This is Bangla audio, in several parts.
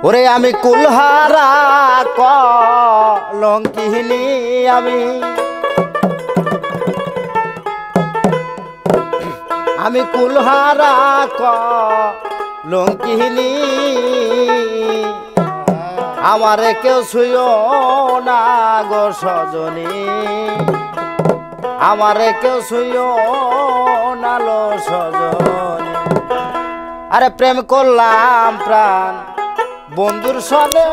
ওরে আমি কুলহারা কলঙ্কিনী আমি কুলহারা কলঙ্কিনী আমারে কেউ ছুঁয়ো না গো সজনী আমারে কেউ ছুঁয়ো না লো সজনী আরে প্রেম করলাম প্রাণ বন্ধুর সনে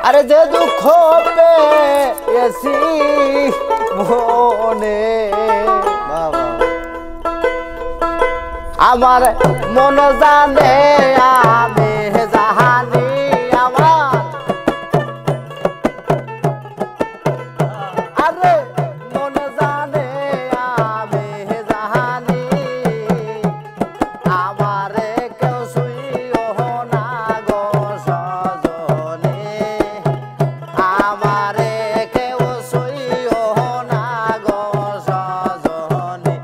আরে যে দুঃখ পেয়েছি মনে আমার মন জানে আমি জাহানি আমার আরে মন জানে আমি জাহানি আমারে কেউ ছুঁয়ো না গো সজনী আমারে কেউ ছুঁয়ো না গো সজনী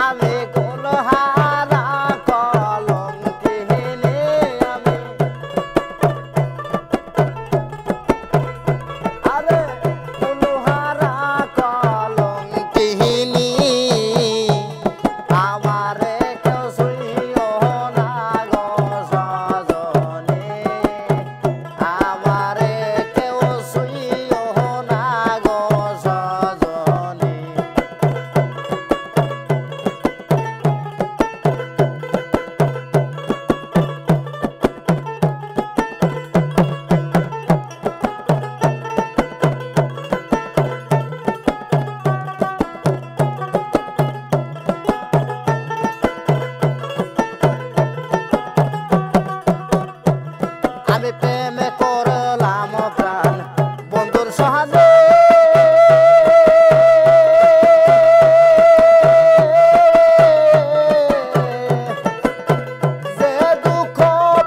আমি কুলহারা কলঙ্কিনী আমি আরে কুলহারা কলঙ্কিনী আমারে কেউ ছুঁয়ো না গো সজনী আমারে কেউ ছুঁয়ো না গো সজনী আমি প্রেমে করলাম প্রাণ বন্ধুর সহানে যে দুঃখ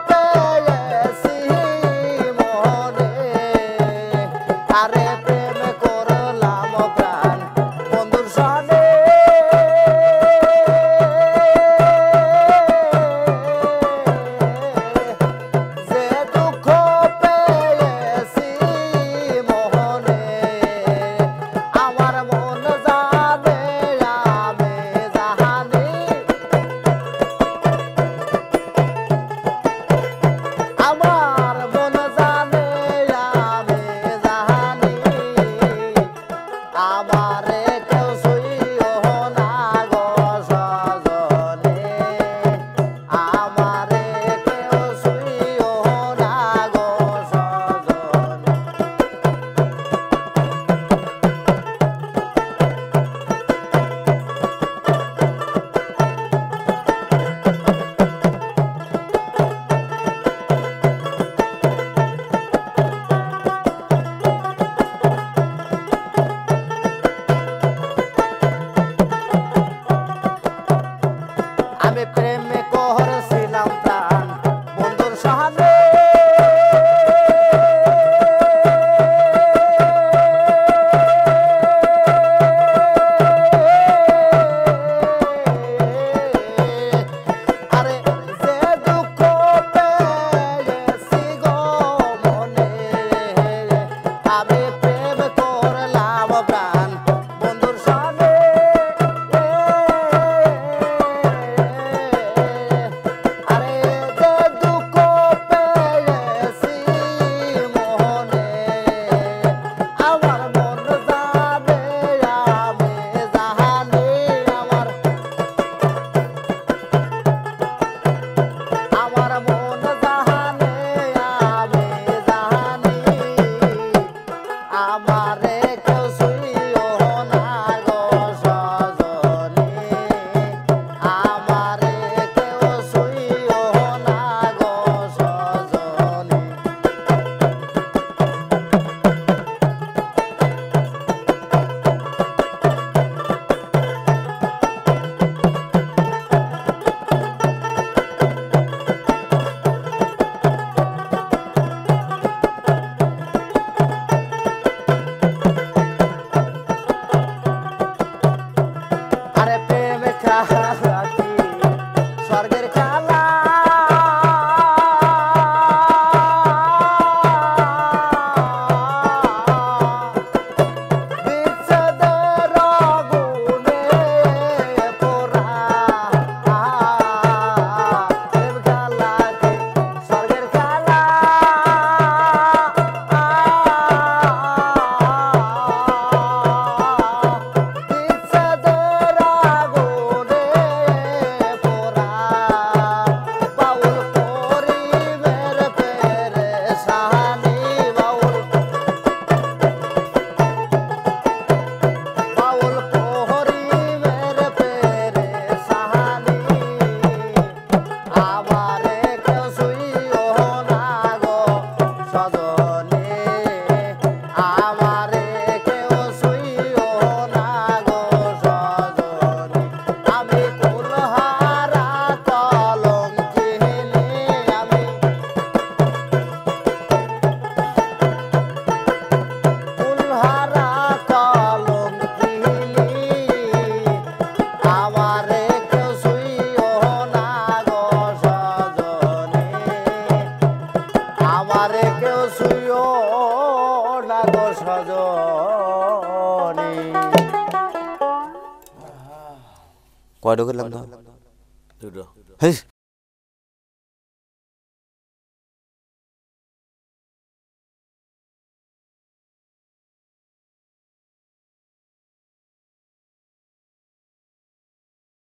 পেয়েছি মনে আরে প্রেমে করলাম প্রাণ বন্ধুর সহানে যে দুঃখ পেয়েছি মনে আমার মন জানে আমি জাহানি আমার মন জানে আমি জাহানি আমারে কেউ ছুঁয়ো না গো সজনী আমারে কেউ ছুঁয়ো না গো সজনী আমারে কেউ শুইও না গো সজনী কয়টা করলাম তো দুটো হেস